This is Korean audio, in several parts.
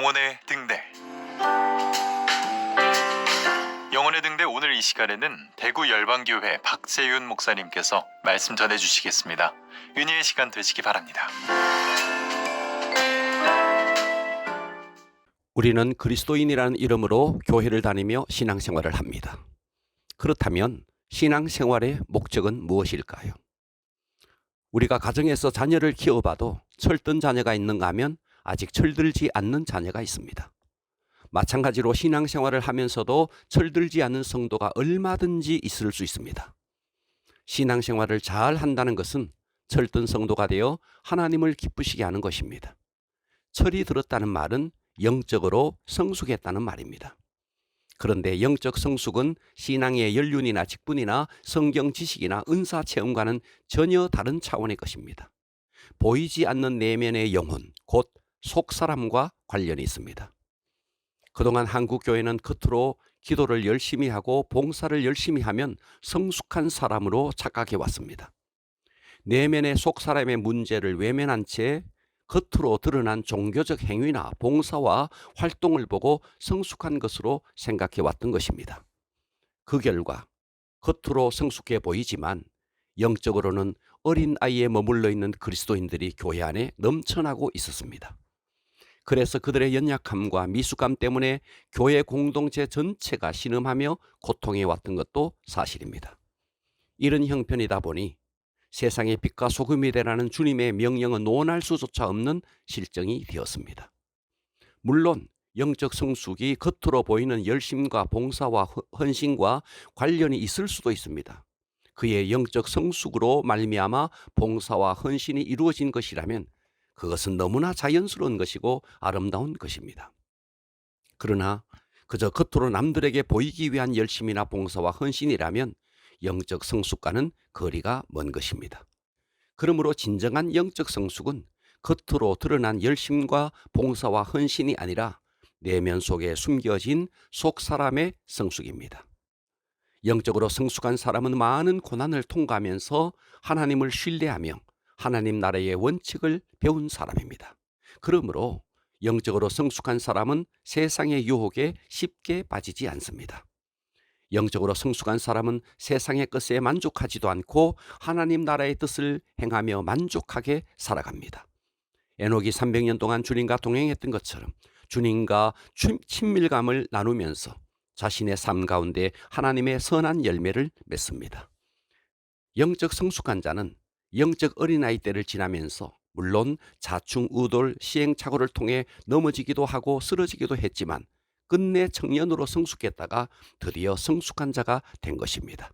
영혼의 등대. 영혼의 등대 오늘 이 시간에는 대구 열방교회 박재윤 목사님께서 말씀 전해주시겠습니다. 은혜의 시간 되시기 바랍니다. 우리는 그리스도인이라는 이름으로 교회를 다니며 신앙생활을 합니다. 그렇다면 신앙생활의 목적은 무엇일까요? 우리가 가정에서 자녀를 키워봐도 철든 자녀가 있는가 하면 아직 철들지 않는 자녀가 있습니다. 마찬가지로 신앙생활을 하면서도 철들지 않는 성도가 얼마든지 있을 수 있습니다. 신앙생활을 잘 한다는 것은 철든 성도가 되어 하나님을 기쁘시게 하는 것입니다. 철이 들었다는 말은 영적으로 성숙했다는 말입니다. 그런데 영적 성숙은 신앙의 연륜이나 직분이나 성경 지식이나 은사 체험과는 전혀 다른 차원의 것입니다. 보이지 않는 내면의 영혼, 곧 속사람과 관련이 있습니다. 그동안 한국 교회는 겉으로 기도를 열심히 하고 봉사를 열심히 하면 성숙한 사람으로 착각해 왔습니다. 내면의 속사람의 문제를 외면한 채 겉으로 드러난 종교적 행위나 봉사와 활동을 보고 성숙한 것으로 생각해 왔던 것입니다. 그 결과 겉으로 성숙해 보이지만 영적으로는 어린아이에 머물러 있는 그리스도인들이 교회 안에 넘쳐나고 있었습니다. 그래서 그들의 연약함과 미숙함 때문에 교회 공동체 전체가 신음하며 고통해 왔던 것도 사실입니다. 이런 형편이다 보니 세상의 빛과 소금이 되라는 주님의 명령은 논할 수조차 없는 실정이 되었습니다. 물론 영적 성숙이 겉으로 보이는 열심과 봉사와 헌신과 관련이 있을 수도 있습니다. 그의 영적 성숙으로 말미암아 봉사와 헌신이 이루어진 것이라면 그것은 너무나 자연스러운 것이고 아름다운 것입니다. 그러나 그저 겉으로 남들에게 보이기 위한 열심이나 봉사와 헌신이라면 영적 성숙과는 거리가 먼 것입니다. 그러므로 진정한 영적 성숙은 겉으로 드러난 열심과 봉사와 헌신이 아니라 내면 속에 숨겨진 속사람의 성숙입니다. 영적으로 성숙한 사람은 많은 고난을 통과하면서 하나님을 신뢰하며 하나님 나라의 원칙을 배운 사람입니다. 그러므로 영적으로 성숙한 사람은 세상의 유혹에 쉽게 빠지지 않습니다. 영적으로 성숙한 사람은 세상의 것에 만족하지도 않고 하나님 나라의 뜻을 행하며 만족하게 살아갑니다. 에녹이 300년 동안 주님과 동행했던 것처럼 주님과 친밀감을 나누면서 자신의 삶 가운데 하나님의 선한 열매를 맺습니다. 영적 성숙한 자는 영적 어린아이 때를 지나면서 물론 자충우돌 시행착오를 통해 넘어지기도 하고 쓰러지기도 했지만 끝내 청년으로 성숙했다가 드디어 성숙한 자가 된 것입니다.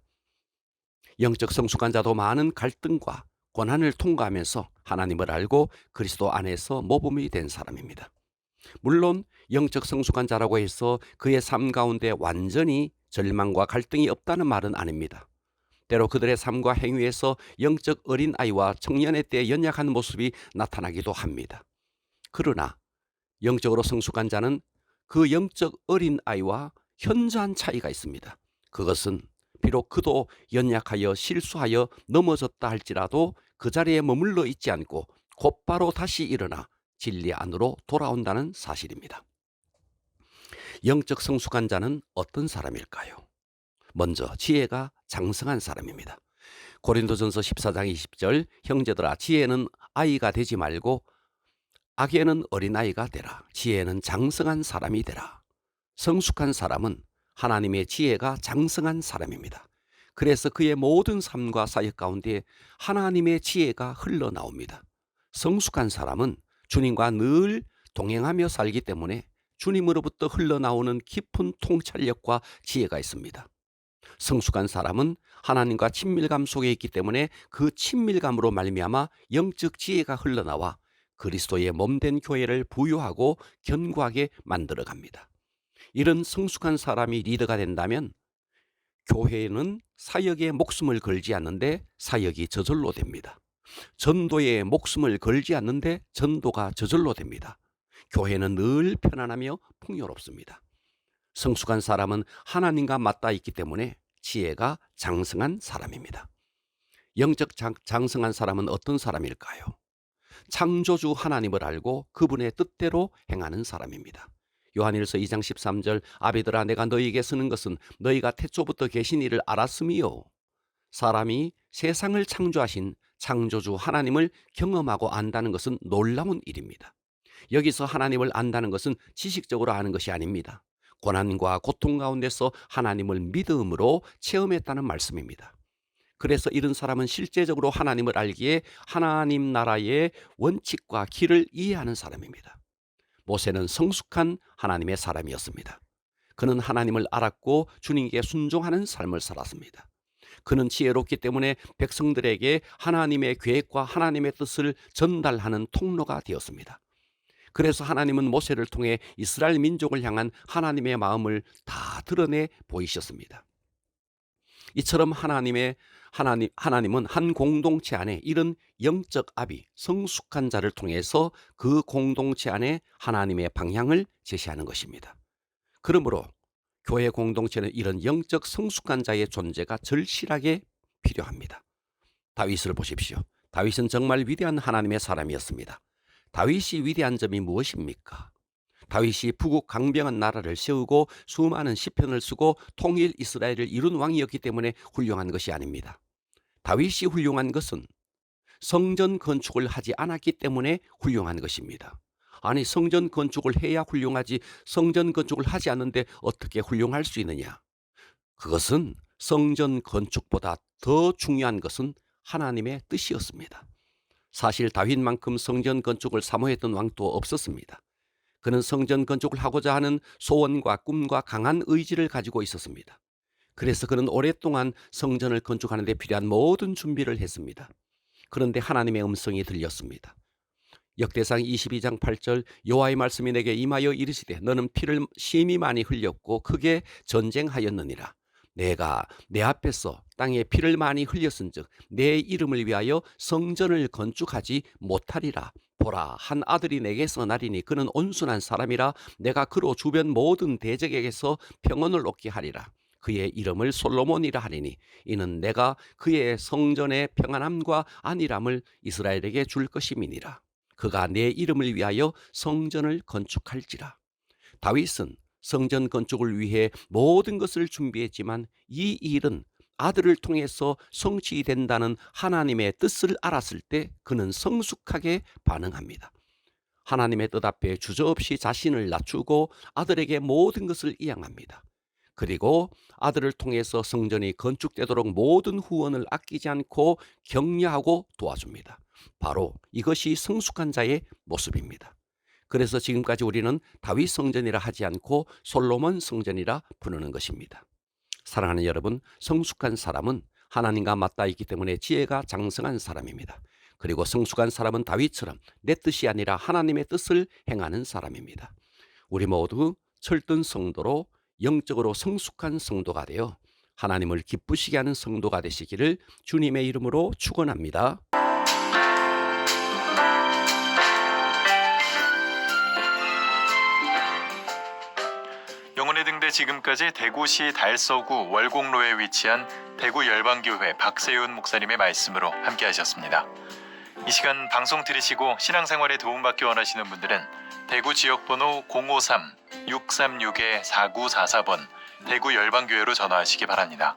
영적 성숙한 자도 많은 갈등과 고난을 통과하면서 하나님을 알고 그리스도 안에서 모범이 된 사람입니다. 물론 영적 성숙한 자라고 해서 그의 삶 가운데 완전히 절망과 갈등이 없다는 말은 아닙니다. 때로 그들의 삶과 행위에서 영적 어린아이와 청년의 때 연약한 모습이 나타나기도 합니다. 그러나 영적으로 성숙한 자는 그 영적 어린아이와 현저한 차이가 있습니다. 그것은 비록 그도 연약하여 실수하여 넘어졌다 할지라도 그 자리에 머물러 있지 않고 곧바로 다시 일어나 진리 안으로 돌아온다는 사실입니다. 영적 성숙한 자는 어떤 사람일까요? 먼저 지혜가 장성한 사람입니다. 고린도전서 14장 20절 형제들아 지혜는 아이가 되지 말고 악에는 어린아이가 되라. 지혜는 장성한 사람이 되라. 성숙한 사람은 하나님의 지혜가 장성한 사람입니다. 그래서 그의 모든 삶과 사역 가운데 하나님의 지혜가 흘러나옵니다. 성숙한 사람은 주님과 늘 동행하며 살기 때문에 주님으로부터 흘러나오는 깊은 통찰력과 지혜가 있습니다. 성숙한 사람은 하나님과 친밀감 속에 있기 때문에 그 친밀감으로 말미암아 영적 지혜가 흘러나와 그리스도의 몸된 교회를 부유하고 견고하게 만들어갑니다. 이런 성숙한 사람이 리더가 된다면 교회는 사역에 목숨을 걸지 않는데 사역이 저절로 됩니다. 전도에 목숨을 걸지 않는데 전도가 저절로 됩니다. 교회는 늘 편안하며 풍요롭습니다. 성숙한 사람은 하나님과 맞닿아 있기 때문에 지혜가 장성한 사람입니다. 영적 장성한 사람은 어떤 사람일까요? 창조주 하나님을 알고 그분의 뜻대로 행하는 사람입니다. 요한일서 2장 13절 아비들아 내가 너희에게 쓰는 것은 너희가 태초부터 계신 이를 알았음이요. 사람이 세상을 창조하신 창조주 하나님을 경험하고 안다는 것은 놀라운 일입니다. 여기서 하나님을 안다는 것은 지식적으로 아는 것이 아닙니다. 고난과 고통 가운데서 하나님을 믿음으로 체험했다는 말씀입니다. 그래서 이런 사람은 실제적으로 하나님을 알기에 하나님 나라의 원칙과 길을 이해하는 사람입니다. 모세는 성숙한 하나님의 사람이었습니다. 그는 하나님을 알았고 주님께 순종하는 삶을 살았습니다. 그는 지혜롭기 때문에 백성들에게 하나님의 계획과 하나님의 뜻을 전달하는 통로가 되었습니다. 그래서 하나님은 모세를 통해 이스라엘 민족을 향한 하나님의 마음을 다 드러내 보이셨습니다. 이처럼 하나님은 한 공동체 안에 이런 영적 아비, 성숙한 자를 통해서 그 공동체 안에 하나님의 방향을 제시하는 것입니다. 그러므로 교회 공동체는 이런 영적 성숙한 자의 존재가 절실하게 필요합니다. 다윗을 보십시오. 다윗은 정말 위대한 하나님의 사람이었습니다. 다윗이 위대한 점이 무엇입니까? 다윗이 부국 강병한 나라를 세우고 수많은 시편을 쓰고 통일 이스라엘을 이룬 왕이었기 때문에 훌륭한 것이 아닙니다. 다윗이 훌륭한 것은 성전 건축을 하지 않았기 때문에 훌륭한 것입니다. 아니, 성전 건축을 해야 훌륭하지 성전 건축을 하지 않는데 어떻게 훌륭할 수 있느냐? 그것은 성전 건축보다 더 중요한 것은 하나님의 뜻이었습니다. 사실 다윗만큼 성전 건축을 사모했던 왕도 없었습니다. 그는 성전 건축을 하고자 하는 소원과 꿈과 강한 의지를 가지고 있었습니다. 그래서 그는 오랫동안 성전을 건축하는 데 필요한 모든 준비를 했습니다. 그런데 하나님의 음성이 들렸습니다. 역대상 22장 8절 여호와의 말씀이 내게 임하여 이르시되 너는 피를 심히 많이 흘렸고 크게 전쟁하였느니라. 내가 내 앞에서 땅에 피를 많이 흘렸은즉 내 이름을 위하여 성전을 건축하지 못하리라. 보라, 한 아들이 내게서 나리니 그는 온순한 사람이라. 내가 그로 주변 모든 대적에게서 평온을 얻게 하리라. 그의 이름을 솔로몬이라 하리니 이는 내가 그의 성전의 평안함과 안일함을 이스라엘에게 줄 것임이니라. 그가 내 이름을 위하여 성전을 건축할지라. 다윗은 성전 건축을 위해 모든 것을 준비했지만 이 일은 아들을 통해서 성취된다는 하나님의 뜻을 알았을 때 그는 성숙하게 반응합니다. 하나님의 뜻 앞에 주저없이 자신을 낮추고 아들에게 모든 것을 이양합니다. 그리고 아들을 통해서 성전이 건축되도록 모든 후원을 아끼지 않고 격려하고 도와줍니다. 바로 이것이 성숙한 자의 모습입니다. 그래서 지금까지 우리는 다윗 성전이라 하지 않고 솔로몬 성전이라 부르는 것입니다. 사랑하는 여러분, 성숙한 사람은 하나님과 맞닿아 있기 때문에 지혜가 장성한 사람입니다. 그리고 성숙한 사람은 다윗처럼 내 뜻이 아니라 하나님의 뜻을 행하는 사람입니다. 우리 모두 철든 성도로 영적으로 성숙한 성도가 되어 하나님을 기쁘시게 하는 성도가 되시기를 주님의 이름으로 축원합니다. 영혼의 등대 지금까지 대구시 달서구 월곡로에 위치한 대구 열방교회 박세윤 목사님의 말씀으로 함께 하셨습니다. 이 시간 방송 들으시고 신앙생활에 도움받기 원하시는 분들은 대구 지역번호 053-636-4944번 대구 열방교회로 전화하시기 바랍니다.